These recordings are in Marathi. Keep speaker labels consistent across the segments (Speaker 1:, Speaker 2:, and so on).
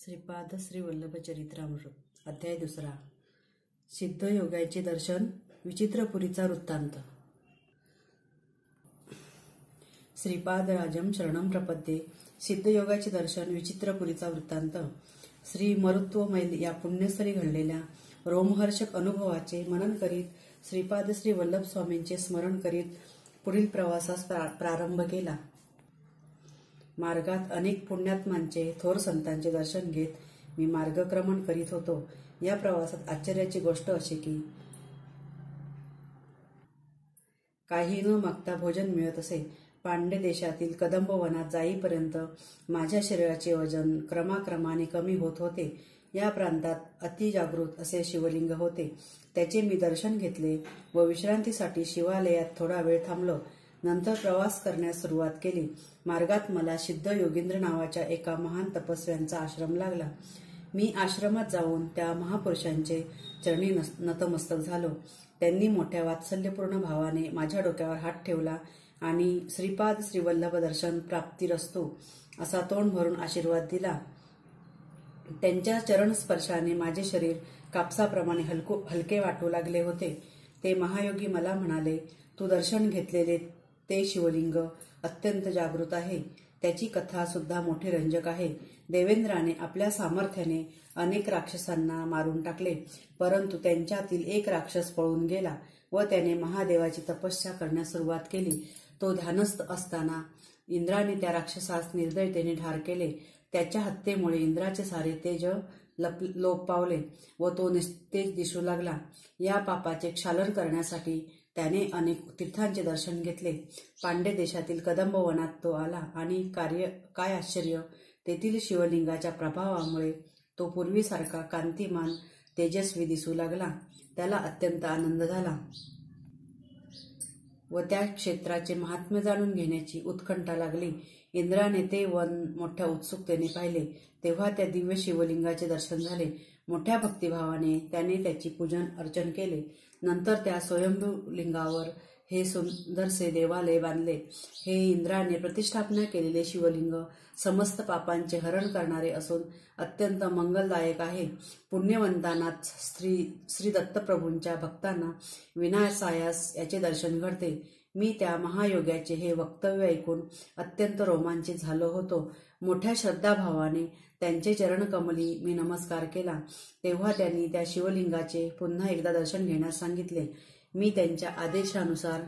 Speaker 1: श्रीपाद श्री वल्लभ चरित्रामृत अध्याय 2 सिद्धयोगाचे दर्शन विचित्रपुरीचा वृत्तांत। श्रीपाद राजम शरणम प्रपद्ये सिद्धयोगाचे दर्शन विचित्रपुरीचा वृत्तांत। श्री मरुत्वमैल या पुण्यस्थळी घडलेल्या रोमहर्षक अनुभवाचे मनन करीत श्रीपाद श्री वल्लभ स्वामींचे स्मरण करीत पुढील प्रवासास प्रारंभ केला। मार्गात अनेक पुण्यात्मांचे थोर संतांचे दर्शन घेत मी मार्गक्रमण करीत होतो। या प्रवासात आश्चर्याची गोष्ट अशी की काही न मागता भोजन मिळत असे। पांड्य देशातील कदंब वनात जाईपर्यंत माझ्या शरीराचे वजन क्रमाक्रमाने कमी होत होते। या प्रांतात अतिजागृत असे शिवलिंग होते। त्याचे मी दर्शन घेतले व विश्रांतीसाठी शिवालयात थोडा वेळ थांबलो। नंतर प्रवास करण्यास सुरुवात केली। मार्गात मला सिद्ध योगींद्र नावाच्या एका महान तपस्व्यांचा आश्रम लागला। मी आश्रमात जाऊन त्या महापुरुषांचे चरणी नतमस्तक झालो। त्यांनी मोठ्या वात्सल्यपूर्ण भावाने माझ्या डोक्यावर हात ठेवला आणि श्रीपाद श्रीवल्लभ दर्शन प्राप्तिरस्तु असा तोंड भरून आशीर्वाद दिला। त्यांच्या चरण स्पर्शाने माझे शरीर कापसाप्रमाणे हलके वाटू लागले होते। ते महायोगी मला म्हणाले, तू दर्शन घेतलेले ते शिवलिंग अत्यंत जागृत आहे। त्याची कथा सुद्धा मोठी रंजक आहे। देवेंद्राने आपल्या सामर्थ्याने अनेक राक्षसांना मारून टाकले, परंतु त्यांच्यातील एक राक्षस पळून गेला व त्याने महादेवाची तपस्या करण्यास सुरुवात केली। तो ध्यानस्थ असताना इंद्राने त्या राक्षसास निर्दयतेने ठार केले। त्याच्या हत्येमुळे इंद्राचे सारे तेज लोप पावले व तो निस्तेज दिसू लागला। या पापाचे क्षालन करण्यासाठी त्याने अनेक तीर्थांचे दर्शन घेतले। पांड्य देशातील कदंब वनात तो आला आणि काय आश्चर्य, तेथील शिवलिंगाच्या प्रभावामुळे तो पूर्वीसारखा कांतिमान तेजस्वी दिसू लागला। त्याला अत्यंत आनंद झाला व त्या क्षेत्राचे महात्म्य जाणून घेण्याची उत्कंठा लागली। इंद्राने ते वन मोठ्या उत्सुकतेने पाहिले तेव्हा त्या दिव्य शिवलिंगाचे दर्शन झाले। मोठ्या भक्तिभावाने त्याने त्याची पूजन अर्चन केले। नंतर त्या स्वयंभू लिंगावर हे सुंदरसे देवालय बांधले। हे इंद्राने प्रतिष्ठापना केलेले शिवलिंग समस्त पापांचे हरण करणारे असून अत्यंत मंगलदायक आहे। पुण्यवंतांनाच श्री दत्तप्रभूंच्या भक्तांना विनासायास याचे दर्शन घडते। मी त्या महायोग्याचे हे वक्तव्य ऐकून अत्यंत रोमांचित झालो होतो। मोठ्या श्रद्धाभावाने त्यांचे चरणकमली मी नमस्कार केला। तेव्हा त्यांनी त्या शिवलिंगाचे पुन्हा एकदा दर्शन घेण्यास सांगितले। मी त्यांच्या आदेशानुसार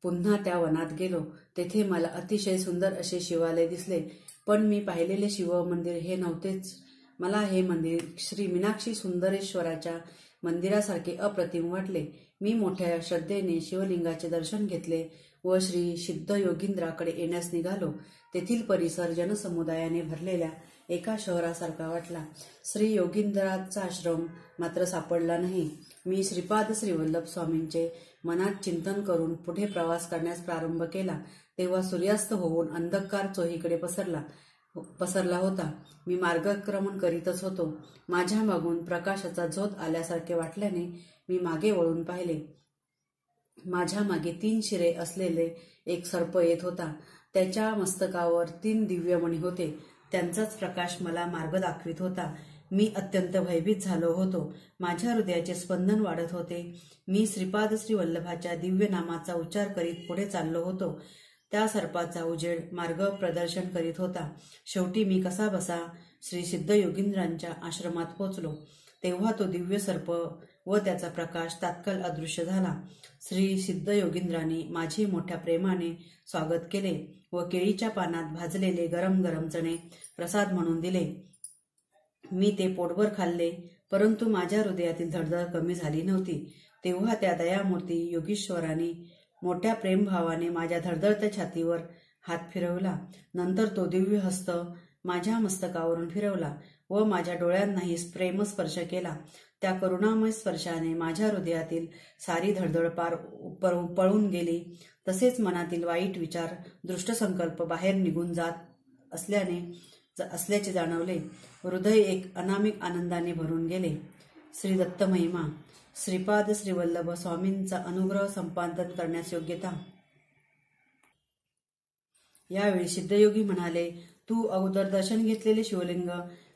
Speaker 1: पुन्हा त्या वनात गेलो। तेथे मला अतिशय सुंदर असे शिवालय दिसले, पण मी पाहिलेले शिव मंदिर हे नव्हतेच। मला हे मंदिर श्री मीनाक्षी सुंदरेश्वराच्या मंदिरासारखे अप्रतिम वाटले। मी मोठ्या श्रद्धेने शिवलिंगाचे दर्शन घेतले व श्री सिद्ध योगींद्राकडे येण्यास निघालो। तेथील परिसर जनसमुदायाने भरलेल्या एका शहरासारखा वाटला। श्री योगींद्राचा आश्रम मात्र सापडला नाही। मी श्रीपाद श्रीवल्लभ स्वामींचे मनात चिंतन करून पुढे प्रवास करण्यास प्रारंभ केला तेव्हा सूर्यास्त होऊन अंधकार चोहीकडे पसरला होता। मी मार्गक्रमण करीतच होतो। माझ्या मागून प्रकाशाचा झोत आल्यासारखे वाटल्याने मी मागे वळून पाहिले। माझ्या मागे 3 शिरे असलेले एक सर्प येत होता। त्याच्या मस्तकावर 3 दिव्यमणी होते। त्यांचाच प्रकाश मला मार्ग दाखवित होता। मी अत्यंत भयभीत झालो होतो। माझ्या हृदयाचे स्पंदन वाढत होते। मी श्रीपाद श्री वल्लभाच्या दिव्य नामाचा उच्चार करीत पुढे चाललो होतो। त्या सर्पाचा उजेड मार्ग प्रदर्शन करीत होता। शेवटी मी कसाबसा श्री सिद्ध योगींद्रांच्या आश्रमात पोचलो। तेव्हा तो दिव्य सर्प व त्याचा प्रकाश तात्काळ अदृश्य झाला। श्री सिद्ध योगींद्रांनी माझे मोठ्या प्रेमाने स्वागत केले व केळीच्या पानात भाजलेले गरम गरम चणे प्रसाद म्हणून दिले। मी ते पोटभर खाल्ले, परंतु माझ्या हृदयातील धडधड कमी झाली नव्हती। तेव्हा त्या दयामूर्ती योगीश्वराने मोठ्या प्रेमभावाने माझ्या धडधडत्या छातीवर हात फिरवला। नंतर तो दिव्य हस्त माझ्या मस्तकावरून फिरवला व माझ्या डोळ्यांनाही प्रेमस्पर्श केला। त्या करुणामय स्पर्शाने माझ्या हृदयातील सारी धडधड पळून गेली। तसेच मनातील वाईट विचार दृष्टसंकल्प बाहेर निघून जात असल्याचे जाणवले। हृदय एक अनामिक आनंदाने भरून गेले। श्री दत्त महिमा। श्रीपाद श्रीवल्लभ स्वामींचा अनुग्रह संपादन करण्यास योग्यता। यावेळी सिद्धयोगी म्हणाले, तू अगोदर दर्शन घेतलेले शिवलिंग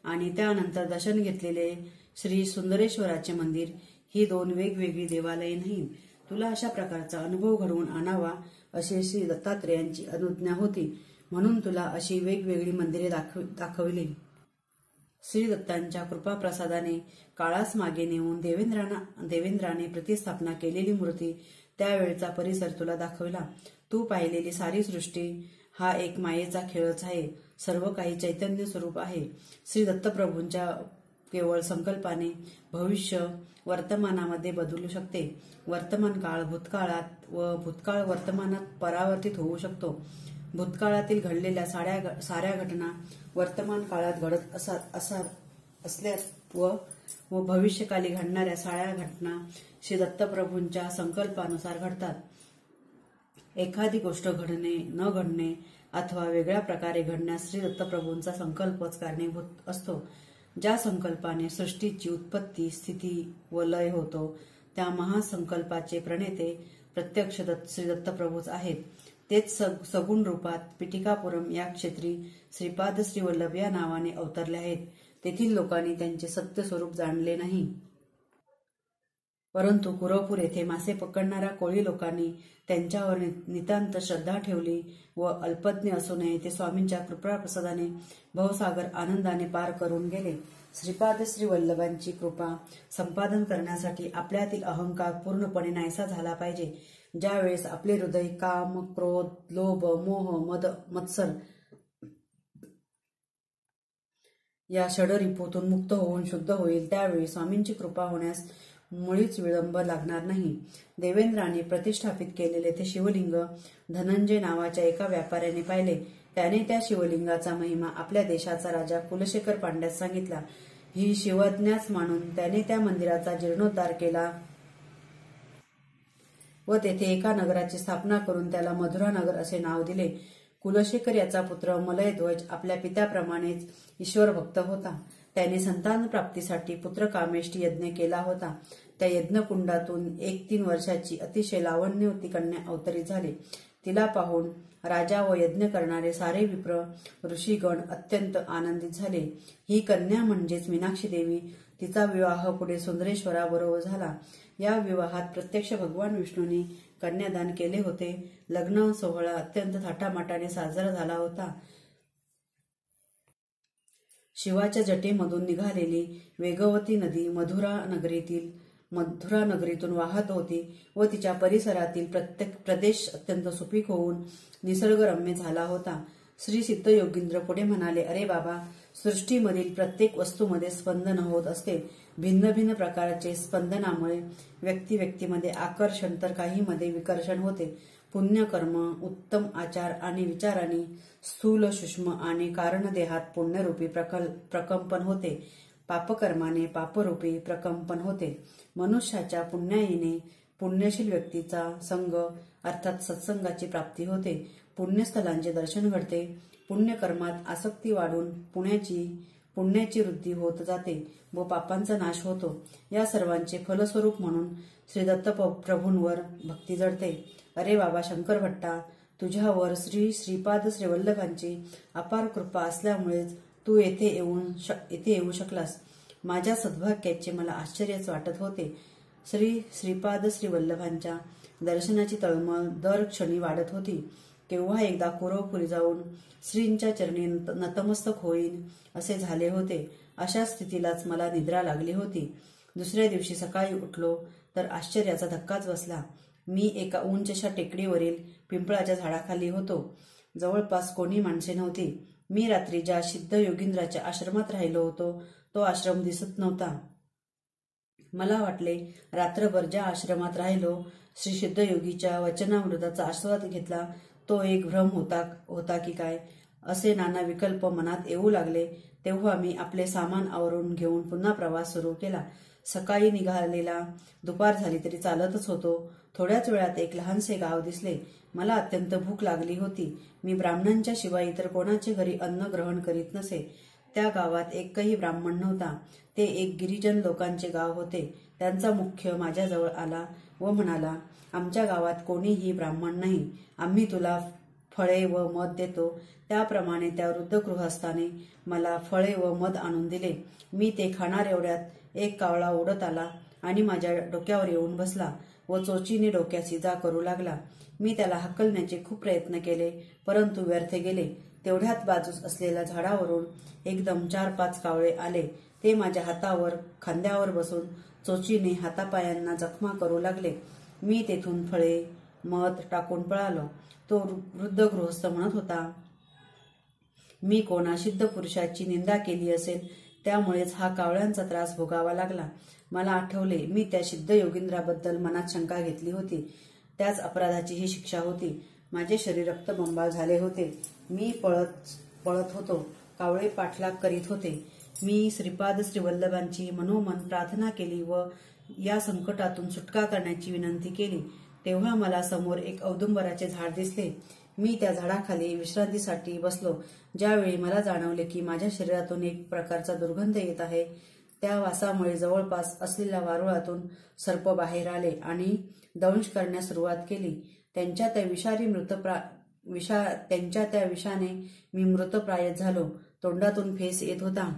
Speaker 1: आणि त्यानंतर दर्शन घेतलेले श्री सुंदरेश्वराचे मंदिर ही दोन वेगवेगळी देवालये नाहीत. तुला अशा प्रकारचा अनुभव घडवून आणावा अशी श्री दत्तात्रेयांची अनुज्ञा होती, म्हणून तुला अशी वेगवेगळी मंदिरे दाखविली. श्री दत्तांच्या कृपाप्रसादाने काळास मागे नेऊन देवेंद्राने प्रतिस्थापना केलेली मूर्ती, त्यावेळचा परिसर तुला दाखविला. तू पाहिलेली सारी सृष्टी हा एक मायेचा खेळच आहे. सर्व काही चैतन्य स्वरूप आहे. श्री दत्तप्रभूंच्या केवळ संकल्पाने भविष्य वर्तमानामध्ये बदलू शकते. वर्तमान काळ भूतकाळात व भूतकाळ वर्तमानात परावर्तित होऊ शकतो. भूतकाळातील घडलेल्या साऱ्या घटना वर्तमान काळात घडत असल्या व भविष्यकाली घडणाऱ्या साऱ्या घटना श्री दत्तप्रभूंच्या संकल्पानुसार घडतात. एखादी गोष्ट घडणे न घडणे अथवा वेगळ्या प्रकारे घडण्यास श्री दत्तप्रभूंचा संकल्पच कारणीभूत असतो. ज्या संकल्पाने सृष्टीची उत्पत्ती, स्थिती व लय होतो त्या महासंकल्पाचे प्रणेते प्रत्यक्ष श्री दत्तप्रभूच आहेत. तेच सगुण रूपात पिठिकापुरम या क्षेत्री श्रीपाद श्रीवल्लभ या नावाने अवतरले आहेत. तेथील लोकांनी त्यांचे सत्य स्वरूप जाणले नाही, परंतु कुरवपूर येथे मासे पकडणाऱ्या कोळी लोकांनी त्यांच्यावर नितांत श्रद्धा ठेवली व अल्पज्ञ असूनही ते स्वामींच्या कृपाप्रसादाने भवसागर आनंदाने पार करून गेले. श्रीपाद श्रीवल्लभांची कृपा संपादन करण्यासाठी आपल्यातील अहंकार पूर्णपणे नाहीसा झाला पाहिजे. ज्यावेळेस आपले हृदय काम, क्रोध, लोभ, मोह, मद, मत्सर या षडरिपूतून मुक्त होऊन शुद्ध होईल, त्यावेळी स्वामींची कृपा होण्यास मुळीच विलंब लागणार नाही. देवेंद्राने प्रतिष्ठापित केलेले ते शिवलिंग धनंजय नावाच्या एका व्यापाऱ्याने पाहिले. त्याने त्या शिवलिंगाचा महिमा आपल्या देशाचा राजा कुलशेखर पांड्यास सांगितला. ही शिवज्ञाच मानून त्याने त्या मंदिराचा जीर्णोद्धार केला व तेथे एका नगराची स्थापना करून त्याला मधुरानगर असे नाव दिले. कुलशेखर याचा पुत्र मलयध्वज आपल्या पित्याप्रमाणेच ईश्वरभक्त होता. त्याने संतान प्राप्तीसाठी पुत्रकामेष्टी यज्ञ केला होता. त्या यज्ञकुंडातून एक 3 वर्षाची अतिशय लावण्यवती कन्या अवतरित झाली. तिला पाहून राजा व यज्ञ करणारे सारे विप्र ऋषीगण अत्यंत आनंदित झाले. ही कन्या म्हणजेच मीनाक्षी देवी. तिचा विवाह पुढे सुंदरेश्वराबरोबर झाला. या विवाहात प्रत्यक्ष भगवान विष्णूंनी कन्यादान केले होते. लग्न सोहळा अत्यंत थाटामाटाने साजरा झाला होता. शिवाच्या जटेमधून निघालेली वेगवती नदी मथुरा नगरीतून वाहत होती व तिच्या परिसरातील प्रत्येक प्रदेश अत्यंत सुपीक होऊन निसर्गरम्य झाला होता. श्री सिद्धयोगींद्र पुढे म्हणाले, अरे बाबा, सृष्टीमधील प्रत्येक वस्तूमध्ये स्पंदन होत असते. भिन्न भिन्न प्रकारचे स्पंदनामुळे व्यक्तीमध्ये आकर्षण तर काहीमध्ये विकर्षण होते. पुण्यकर्म, उत्तम आचार आणि विचारांनी स्थूल, सूक्ष्म आणि कारणदेहात पुण्यरूपी प्रकंपन होते. पापकर्माने पापरूपी प्रकंपन होते. मनुष्याच्या पुण्याईने पुण्यशील व्यक्तीचा संग अर्थात सत्संगाची प्राप्ती होते. पुण्यस्थलांचे दर्शन घडते. पुण्यकर्मात आसक्ती वाढून पुण्याची वृद्धी होत जाते व पापांचा नाश होतो. या सर्वांचे फलस्वरूप म्हणून श्री दत्तप्रभूंवर भक्ती जडते. अरे बाबा शंकर भट्टा, तुझ्यावर श्रीपाद श्रीवल्लभांची अपार कृपा असल्यामुळेच तू येथे येऊ शकलास. माझ्या सद्भाग्याचे मला आश्चर्यच वाटत होते. श्रीपाद श्रीवल्लभांच्या दर्शनाची तळमळ दर क्षणी वाढत होती. केव्हा एकदा कुरवपुरी जाऊन श्रींच्या चरणी नतमस्तक होईन असे झाले होते. अशा स्थितीलाच मला निद्रा लागली होती. दुसऱ्या दिवशी सकाळी उठलो तर आश्चर्याचा धक्काच बसला. मी एका उंचशा टेकडीवरील पिंपळाच्या झाडाखाली होतो. जवळपास कोणी माणसे नव्हती. मी रात्री ज्या सिद्ध योगींद्राच्या आश्रमात राहिलो होतो तो आश्रम दिसत नव्हता. मला वाटले रात्रभर ज्या आश्रमात राहिलो, श्री सिद्धयोगीच्या वचनामृताचा आस्वाद घेतला, तो एक भ्रम होता की काय असे नाना विकल्प मनात येऊ लागले. तेव्हा मी आपले सामान आवरून घेऊन पुन्हा प्रवास सुरू केला. सकाळी निघालेला दुपार झाली तरी चालतच होतो. थोड्याच वेळात एक लहानसे गाव दिसले. मला अत्यंत भूक लागली होती. मी ब्राह्मणांच्या शिवाय इतर कोणाचे घरी अन्न ग्रहण करीत नसे. त्या गावात एकही ब्राह्मण नव्हता. ते एक गिरिजन लोकांचे गाव होते. त्यांचा मुख्य माझ्याजवळ आला व म्हणाला, आमच्या गावात कोणीही ब्राह्मण नाही. आम्ही तुला फळे व मध देतो, त्याप्रमाणे त्या वृद्ध गृहस्थाने मला फळे व मध आणून दिले. मी ते खाणार एवढ्यात एक कावळा उडत आला आणि माझ्या डोक्यावर येऊन बसला व चोचीने डोक्याची जा करू लागला. मी त्याला हकलण्याचे खूप प्रयत्न केले, परंतु व्यर्थ गेले. तेवढ्यात बाजूस असलेल्या झाडावरून एकदम 4-5 कावळे आले. ते माझ्या हातावर खांद्यावर बसून चोचीने हातापायांना जखमा करू लागले. मी तेथून फळे मध टाकून पळालो. तो वृद्ध गृहस्थ म्हणत होता, मी कोणा सिद्ध पुरुषाची निंदा केली असेल, त्यामुळेच हा कावळ्यांचा त्रास भोगावा लागला. मला आठवले, मी त्या सिद्ध योगींद्राबद्दल मनात शंका घेतली होती. त्याच अपराधाची ही शिक्षा होती. माझे शरीर रक्तबंबाळ झाले होते. मी पळत होतो. कावळे पाठलाग करीत होते. मी श्रीपाद श्रीवल्लभांची मनोमन प्रार्थना केली व या संकटातून सुटका करण्याची विनंती केली. तेव्हा मला समोर एक औदुंबराचे झाड दिसले. मी त्या झाडाखाली विश्रांतीसाठी बसलो. ज्यावेळी मला जाणवले की माझ्या शरीरातून एक प्रकारचा दुर्गंध येत आहे, त्या वासामुळे जवळपास असलेल्या वारुळातून सर्प बाहेर आले आणि दंश करण्यास सुरुवात केली. त्यांच्या त्या विषाने मी मृतप्राय झालो. तोंडातून फेस येत होता.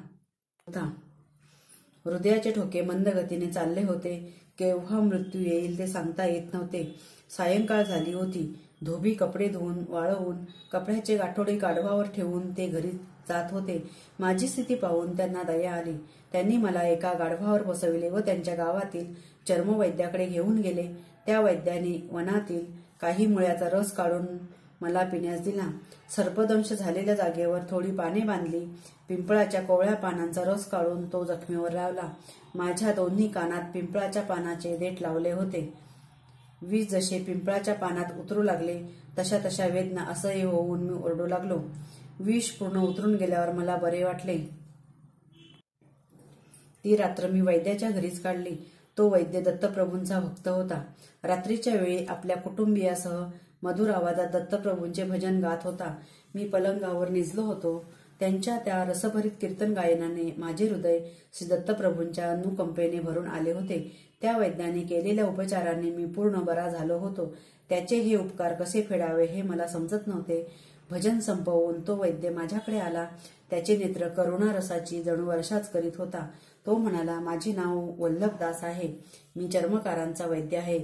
Speaker 1: हृदयाचे ठोके मंद गतीने चालले होते. केव्हा मृत्यू येईल ते सांगता येत नव्हते. सायंकाळ झाली होती. धोबी कपडे धुवून वाळवून कपड्याचे गाठोडे गाढवावर ठेवून ते घरी जात होते. माझी स्थिती पाहून त्यांना दया आली. त्यांनी मला एका गाढवावर बसविले व त्यांच्या गावातील चर्मवैद्याकडे घेऊन गेले. त्या वैद्याने वनातील काही मुळ्याचा रस काढून मला पिण्यास दिला. सर्पदंश झालेल्या जागेवर थोडी पाने बांधली. पिंपळाच्या कोवळ्या पानांचा रस काढून तो जखमेवर लावला. माझ्या दोन्ही कानात पिंपळाच्या पानाचे देठ लावले होते. विष जसे पिंपळाच्या पानात उतरू लागले तशा तशा वेदना असह्य होऊन मी ओरडू लागलो. विष पूर्ण उतरून गेल्यावर मला बरे वाटले. ती रात्र मी वैद्याच्या घरीच काढली. तो वैद्य दत्तप्रभूंचा भक्त होता. रात्रीच्या वेळी आपल्या कुटुंबियासह मधुर आवाजात दत्तप्रभूंचे भजन गात होता. मी पलंगावर निजलो होतो. त्यांच्या त्या रसभरीत कीर्तन गायनाने माझे हृदय श्री दत्तप्रभूंच्या अनुकंपेने भरून आले होते. त्या वैद्याने केलेल्या उपचारांनी मी पूर्ण बरा झालो होतो. त्याचे हे उपकार कसे फेडावे हे मला समजत नव्हते. भजन संपवून तो वैद्य माझ्याकडे आला. त्याचे नेत्र करुणा रसाची जणू वर्षाच करीत होता. तो म्हणाला, माझे नाव वल्लभदास आहे. मी चर्मकारांचा वैद्य आहे.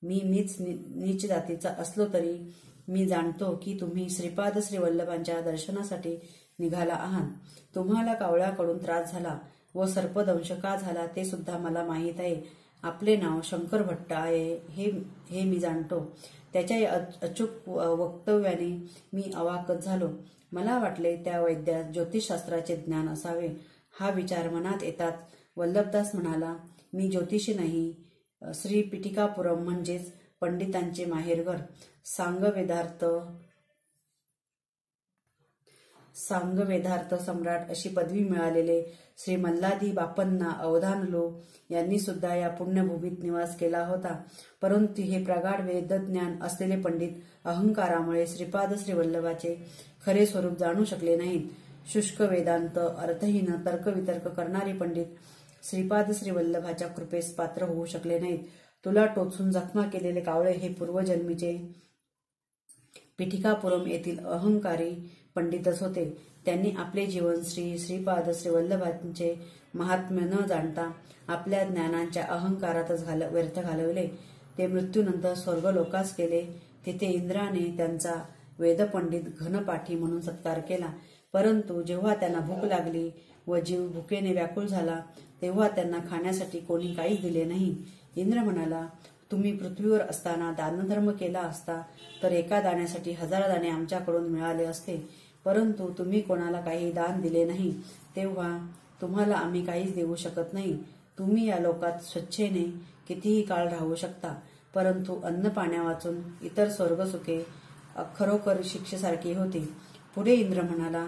Speaker 1: मी नीच जातीचा असलो तरी मी जाणतो की तुम्ही श्रीपाद श्रीवल्लभांच्या दर्शनासाठी निघाला आहात. तुम्हाला कावळ्याकडून त्रास झाला व सर्पदंश का झाला ते सुद्धा मला माहीत आहे. आपले नाव शंकर भट्ट आहे हे मी जाणतो. त्याच्या या अचूक वक्तव्याने मी अवाकच झालो. मला वाटले त्या वैद्यास ज्योतिषशास्त्राचे ज्ञान असावे. हा विचार मनात येताच वल्लभदास म्हणाला, मी ज्योतिषी नाही. श्री पिटिकापुरम म्हणजेच पंडितांचे माहेरघर, सांगवेदार्थ सम्राट अशी पदवी मिळालेले श्री मल्हारी बापन्ना अवधानलू यांनी सुद्धा या पुण्यभूमीत निवास केला होता. परंतु हे प्रगाढ वेदज्ञान असलेले पंडित अहंकारामुळे श्रीपाद श्रीवल्लभाचे खरे स्वरूप जाणू शकले नाहीत. शुष्क वेदांत अर्थहीन तर्कवितर्क करणारे पंडित श्रीपाद श्रीवल्लभाच्या कृपेस पात्र होऊ शकले नाहीत. तुला टोचून जखमा केलेले कावळे हे पूर्वजन्मीचे पिठिकापुरम येथील अहंकारी पंडितच होते. त्यांनी आपले जीवन श्रीपाद श्रीवल्लभांचे महात्म्य न जाणता आपल्या ज्ञानांच्या अहंकारातच व्यर्थ घालवले. ते मृत्यूनंतर स्वर्गलोकास गेले. तिथे इंद्राने त्यांचा वेदपंडित घनपाठी म्हणून सत्कार केला. परंतु जेव्हा त्यांना भूक लागली व जीव भुकेने व्याकुळ झाला तेव्हा त्यांना खाण्यासाठी कोणी काहीच दिले नाही. इंद्र म्हणाला, तुम्ही पृथ्वीवर असताना दानधर्म केला असता तर एका दाण्यासाठी 1000 दाणे आमच्याकडून मिळाले असते. परंतु तुम्ही कोणाला काही दान दिले नाही, तेव्हा तुम्हाला आम्ही काहीच देऊ शकत नाही. तुम्ही या लोकात स्वच्छेने कितीही काळ राहू शकता, परंतु अन्न पाण्या वाचून इतर स्वर्गसुखे खरोखर शिक्षेसारखी होती. पुढे इंद्र म्हणाला,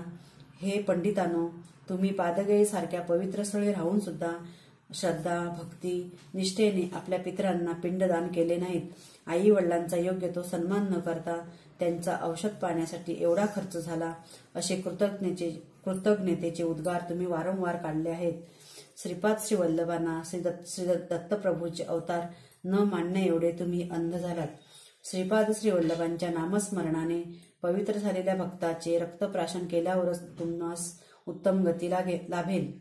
Speaker 1: हे पंडितांनो, तुम्ही पादगई सारख्या पवित्र स्थळी राहून सुद्धा श्रद्धा भक्ती निष्ठेने आपल्या पितरांना पिंडदान केले नाहीत. आई वडिलांचा योग्य तो सन्मान न करता त्यांचा औषध पाण्यासाठी एवढा खर्च झाला, असे कृतज्ञतेचे उद्गार तुम्ही वारंवार काढले आहेत. श्रीपाद श्रीवल्लभांना श्री दत्तप्रभूचे अवतार न मानणे एवढे तुम्ही अंध झालात. श्रीपाद श्रीवल्लभांच्या नामस्मरणाने पवित्र झालेल्या भक्ताचे रक्तप्राशन केल्यावरच तुम्हास उत्तम गती लाभेल.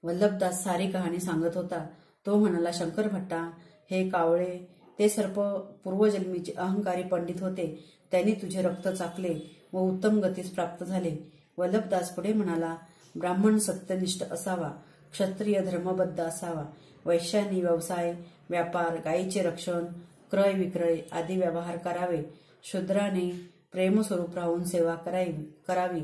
Speaker 1: वल्लभदास सारी कहाणी सांगत होता. तो म्हणाला, शंकर भट्टा, हे कावळे ते सर्प पूर्वजन्मीचे अहंकारी पंडित होते. त्यांनी तुझे रक्त चाकले व उत्तम गतीस प्राप्त झाले. वल्लभदास पुढे म्हणाला, ब्राह्मण सत्यनिष्ठ असावा, क्षत्रिय धर्मबद्ध असावा, वैश्यांनी व्यवसाय व्यापार, गायीचे रक्षण, क्रय विक्रय आदी व्यवहार करावे, शूद्राने प्रेमस्वरूप राहून सेवा करावी.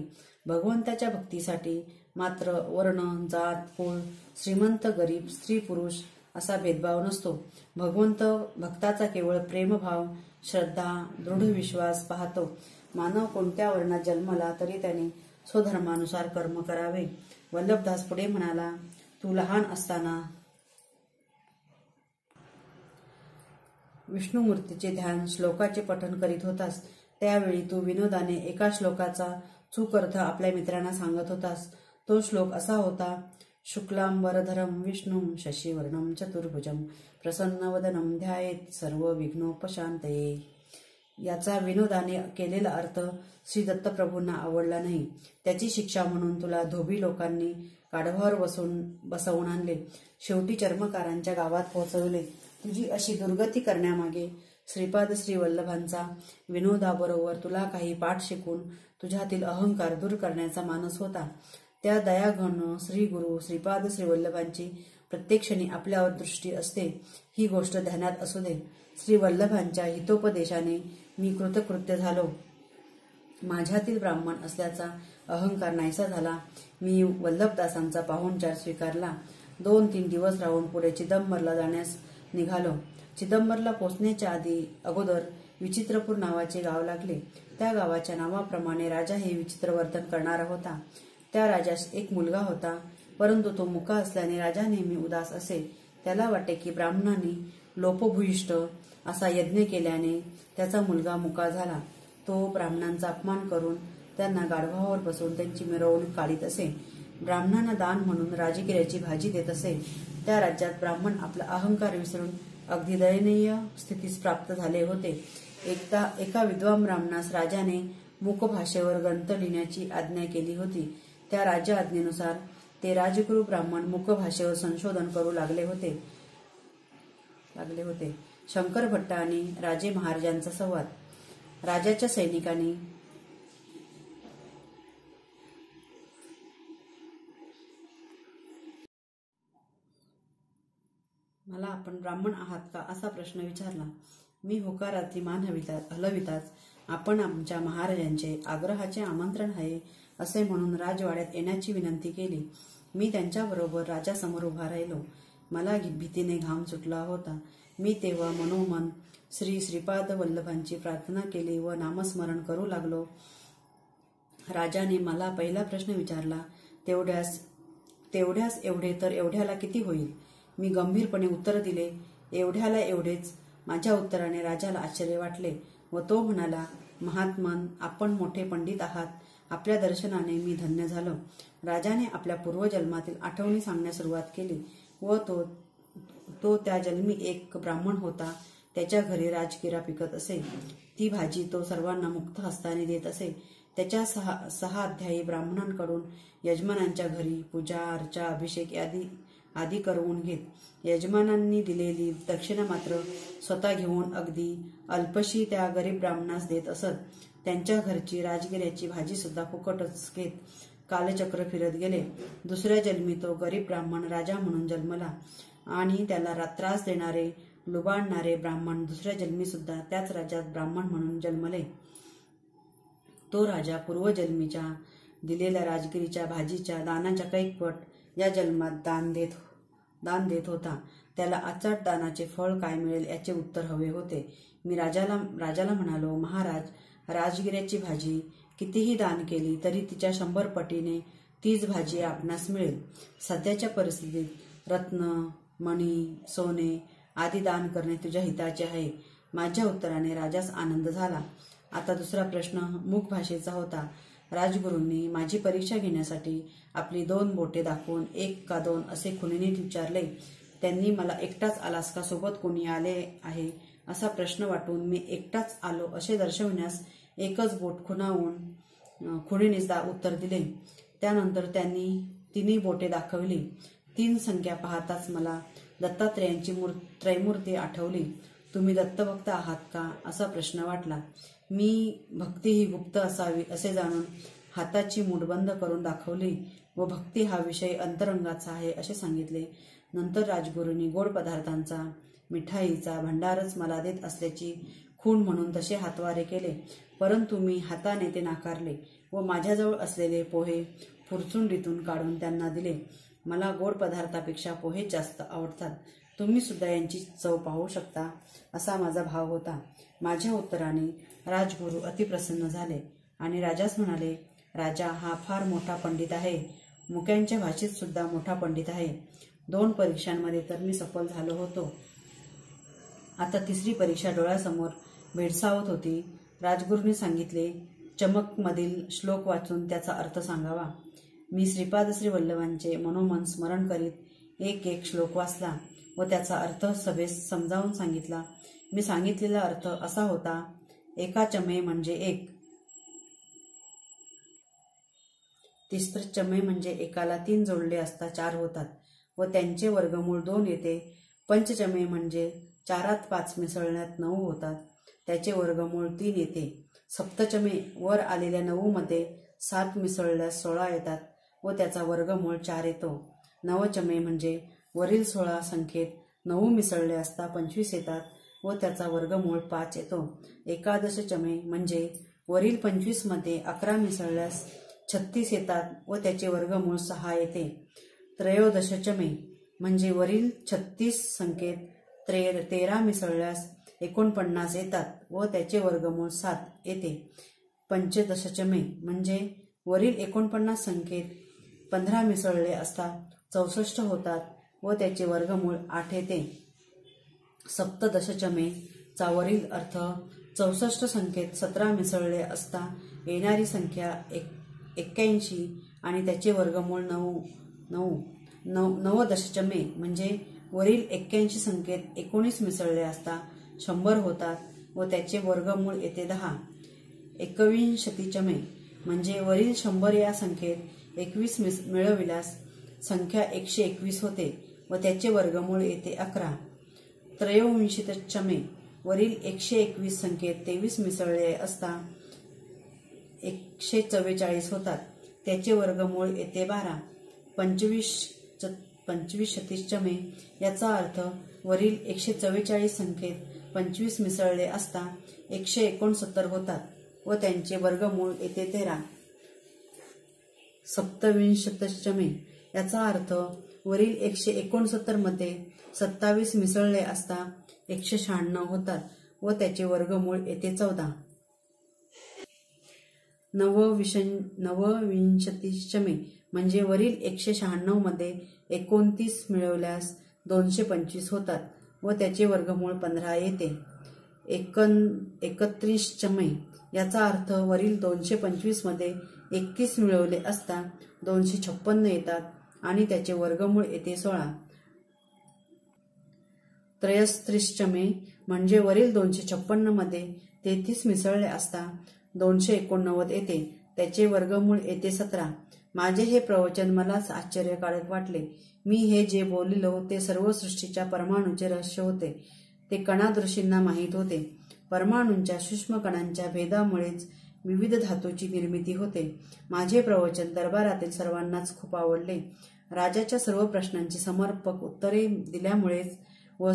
Speaker 1: भगवंताच्या भक्तीसाठी मात्र वर्ण, जात, कुळ, श्रीमंत गरीब, स्त्री पुरुष असा भेदभाव नसतो. भक्ताचा केवळ प्रेमभाव, श्रद्धा, दृढ विश्वास पाहतो. मानव कोणत्या वर्णात जन्मला तरी त्याने स्वधर्मानुसार कर्म करावे. वल्लभदास पुढे म्हणाला, तू लहान असताना विष्णुमूर्तीचे ध्यान श्लोकाचे पठण करीत होतास. त्यावेळी तू विनोदाने एका श्लोकाचा चूक अर्थ आपल्या मित्रांना सांगत होतास. तो श्लोक असा होता, शुक्लांबरधरं विष्णुं शशिवर्णं चतुर्भुजं प्रसन्नवदनं ध्यायेत सर्व विघ्नोपशांतये. याचा विनोदाने केलेला अर्थ श्री दत्तप्रभूंना आवडला नाही. त्याची शिक्षा म्हणून तुला धोबी लोकांनी गाढवावर बसवून आणले. शेवटी चर्मकारांच्या गावात पोहोचवले. तुझी अशी दुर्गती करण्यामागे श्रीपाद श्रीवल्लभांचा विनोदाबरोबर तुला काही पाठ शिकून तुझ्यातील अहंकार दूर करण्याचा मानस होता. त्या दयाघन श्री गुरु श्रीपाद श्रीवल्लभांची प्रत्यक्षाने आपल्यावर दृष्टी असते, ही गोष्ट ध्यानात असू दे. श्रीवल्लभांच्या हितोपदेशाने मी कृतकृत्य झालो. माझ्यातील ब्राह्मण असल्याचा अहंकार नाहीसा झाला. मी वल्लभदासांचा पाहुणचार स्वीकारला. 2-3 दिवस राहून पुढे चिदंबरला जाण्यास निघालो. चिदंबरला पोचण्याच्या अगोदर विचित्रपूर नावाचे गाव लागले. त्या गावाच्या नावाप्रमाणे राजा हे विचित्र वर्तन करणारा होता. त्या राजास एक मुलगा होता, परंतु तो मुका असल्याने राजा नेहमी उदास असे. त्याला वाटे की ब्राह्मणांनी लोपभूयिष्ठ असा यज्ञ केल्याने त्याचा मुलगा मुका झाला. तो ब्राह्मणांचा अपमान करून त्यांना गाढवावर बसवून त्यांची मिरवणूक काढीत असे. ब्राह्मणांना दान म्हणून राजगिऱ्याची भाजी देत असे. त्या राज्यात ब्राह्मण आपला अहंकार विसरून अगदी दयनीय स्थितीस प्राप्त झाले होते. एकदा एका विद्वान ब्राह्मणास राजाने मूक भाषेवर ग्रंथ लिहिण्याची आज्ञा केली होती. त्या राज्य आज्ञेनुसार ते राजगुरू ब्राह्मण मूक भाषेवर संशोधन करू लागले होते. शंकर भट्ट आणि राजे महाराजांचा संवाद. राजाच्या सैनिकांनी मला आपण ब्राह्मण आहात का असा प्रश्न विचारला. मी होकारार्थी मान हलविताच आपण आमच्या महाराजांचे आग्रहाचे आमंत्रण आहे असे म्हणून राजवाड्यात येण्याची विनंती केली. मी त्यांच्याबरोबर राजासमोर उभा राहिलो. मला भीतीने घाम सुटला होता. मी तेव्हा मनोमन श्रीपाद वल्लभांची प्रार्थना केली व नामस्मरण करू लागलो. राजाने मला पहिला प्रश्न विचारला, तेवढ्यास एवढे तर एवढ्याला किती होईल? मी गंभीरपणे उत्तर दिले, एवढ्याला एवढेच. माझ्या उत्तराने राजाला आश्चर्य वाटले व तो म्हणाला, महात्मन, आपण मोठे पंडित आहात. आपल्या दर्शनाने मी धन्य झालो. राजाने आपल्या पूर्वजन्मातील आठवणी सांगण्यास सुरुवात केली व तो त्या जन्मी एक ब्राह्मण होता. त्याच्या घरी राजगिरा पिकत असे. ती भाजी तो सर्वांना मुक्त हस्ताने देत असे. त्याच्या 6 अध्यायी ब्राह्मणांकडून यजमानांच्या घरी पूजा अर्चा अभिषेक आदी करवून घेत. यजमानांनी दिलेली दक्षिणा मात्र स्वतः घेऊन अगदी अल्पशी त्या गरीब ब्राह्मणास देत असत. त्यांच्या घरची राजगिऱ्याची भाजी सुद्धा फुकटच घेत. कालचक्र फिरत गेले. दुसऱ्या जन्मी तो गरीब ब्राह्मण राजा म्हणून जन्मला आणि त्याला त्रास देणारे लुबाडणारे ब्राह्मण दुसऱ्या जन्मी सुद्धा त्याच राज्यात ब्राह्मण म्हणून जन्मले. तो राजा पूर्वजन्मीच्या दिलेल्या राजगिरीच्या भाजीच्या दानाच्या कैकपट या जन्मात दान देत होता. त्याला आचाट दानाचे फळ काय मिळेल याचे उत्तर हवे होते. मी राजाला म्हणालो, महाराज, राजगिऱ्याची भाजी कितीही दान केली तरी तिच्या 100 पटीने तीच भाजी आपणास मिळेल. सध्याच्या परिस्थितीत रत्न, मणी, सोने आदी दान करणे तुझ्या हिताचे आहे. माझ्या उत्तराने राजास आनंद झाला. आता दुसरा प्रश्न मूक भाषेचा होता. राजगुरूंनी माझी परीक्षा घेण्यासाठी आपली 2 बोटे दाखवून 1 का 2 असे खुणेने विचारले. त्यांनी मला एकटाच आलास का सोबत कोणी आले आहे असा प्रश्न वाटून मी एकटाच आलो असे दर्शविण्यास एकच बोट खुणीने उत्तर दिले. त्यानंतर त्यांनी तिन्ही बोटे दाखवली. 3 संख्या पाहताच मला दत्तात्रेयांची त्रैमूर्ती आठवली. तुम्ही दत्तभक्त आहात का असा प्रश्न वाटला. मी भक्ती ही गुप्त असावी असे जाणून हाताची मूठ बंद करून दाखवली व भक्ती हा विषय अंतरंगाचा आहे असे सांगितले. नंतर राजगुरूंनी गोड पदार्थांचा मिठाईचा भंडारच मला देत असल्याची खूण म्हणून तसे हातवारे केले, परंतु मी हाताने ते नाकारले व माझ्याजवळ असलेले पोहे फुरचुंडीतून काढून त्यांना दिले. मला गोड पदार्थापेक्षा पोहे जास्त आवडतात. तुम्ही सुद्धा यांची चव पाहू शकता असा माझा भाव होता. माझ्या उत्तराने राजगुरू अतिप्रसन्न झाले आणि राजास म्हणाले, राजा हा फार मोठा पंडित आहे. मुक्यांच्या भाषेत सुद्धा मोठा पंडित आहे. 2 परीक्षांमध्ये तर मी सफल झालो होतो. आता 3री परीक्षा डोळ्यासमोर भेडसावत होती. राजगुरूंनी सांगितले, चमक मधील श्लोक वाचून त्याचा अर्थ सांगावा. मी श्रीपाद श्री वल्लभांचे मनोमन स्मरण करीत एक श्लोक वाचला व त्याचा अर्थ सभेस समजावून सांगितला. मी सांगितलेला अर्थ असा होता, एका चमे म्हणजे 1, तिसरे चमे म्हणजे एकाला 3 जोडले असता 4 होतात व त्यांचे वर्गमूळ 2 येते. पंचचमे म्हणजे 4त 5 मिसळण्यात 9 होतात, त्याचे वर्गमूळ 3 येते. सप्तचमे वर आलेल्या 9 मध्ये 7 मिसळल्यास 16 येतात व त्याचा वर्गमूळ 4 येतो. नवचमे म्हणजे वरील 16 संख्येत 9 मिसळले असता 25 येतात व त्याचा वर्गमूळ 5 येतो. एकादशचमे म्हणजे वरील 25 मध्ये 11 मिसळल्यास 36 येतात व त्याचे वर्गमूळ 6 येते. त्रयोदशचमे म्हणजे वरील 36 संख्येत 13 मिसळल्यास 49 येतात व त्याचे वर्गमूळ 7 येते. पंचदशचमे म्हणजे वरील 49 संख्येत 15 मिसळले असता 64 होतात व त्याचे वर्गमूळ 8 येते. सप्तदशचमे चा वरील अर्थ 64 संख्येत 17 मिसळले असता येणारी संख्या 81 आणि त्याचे वर्गमूळ 9. नवदशचमे म्हणजे वरील 81 संख्येत 19 मिसळले असता 100 होतात व त्याचे वर्गमूळ येते 10. एकविंशतिचमे म्हणजे वरील 100 या संख्येत 21 मिळविल्यास संख्या 121 होते व त्याचे वर्गमूळ येते 11. त्रयोविंशतिचमे वरील 121 संख्येत 23 मिसळले असता 144 होतात, त्याचे वर्गमूळ येते 12. पंचविंशतिचमे याचा अर्थ वरील 144 संख्येत 25 मिसळले असता 169 होतात व त्यांचे वर्गमूळ येते 13. सप्तविंशतिचमे याचा अर्थ वरील 169 मध्ये 27 मिसळले असता 196 होतात व त्याचे वर्गमूळ येते 14. नवविंशतिचमे म्हणजे वरील 196 मध्ये 29 मिळवल्यास 225 होतात व त्याचे वर्गमूळ 15 येते. 31चमे याचा अर्थ वरील 225 मध्ये 31 मिळवले असता 256 येतात आणि त्याचे वर्गमूळ येते 16. त्रयस्त्रिशचमे म्हणजे वरील 256 मध्ये 33 मिसळले असता 289 येते, त्याचे वर्गमूळ येते 17. माझे हे प्रवचन मलाच आश्चर्यकारक वाटले. मी हे जे बोलिलो ते सर्व सृष्टीच्या परमाणूचे रहस्य होते. ते कणादृशींना माहीत होते. परमाणूंच्या सूक्ष्म कणांच्या भेदामुळेच विविध धातूची निर्मिती होते. माझे प्रवचन दरबारातील सर्वांनाच खूप आवडले. राजाच्या सर्व प्रश्नांची समर्पक उत्तरे दिल्यामुळेच व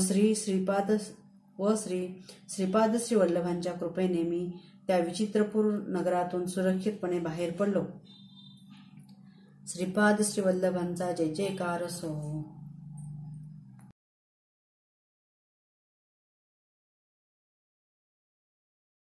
Speaker 1: श्रीपाद श्री वल्लभांच्या कृपेने मी त्या विचित्रपूर नगरातून सुरक्षितपणे बाहेर पडलो. श्रीपाद श्री वल्लभांचा जय जयकार असो.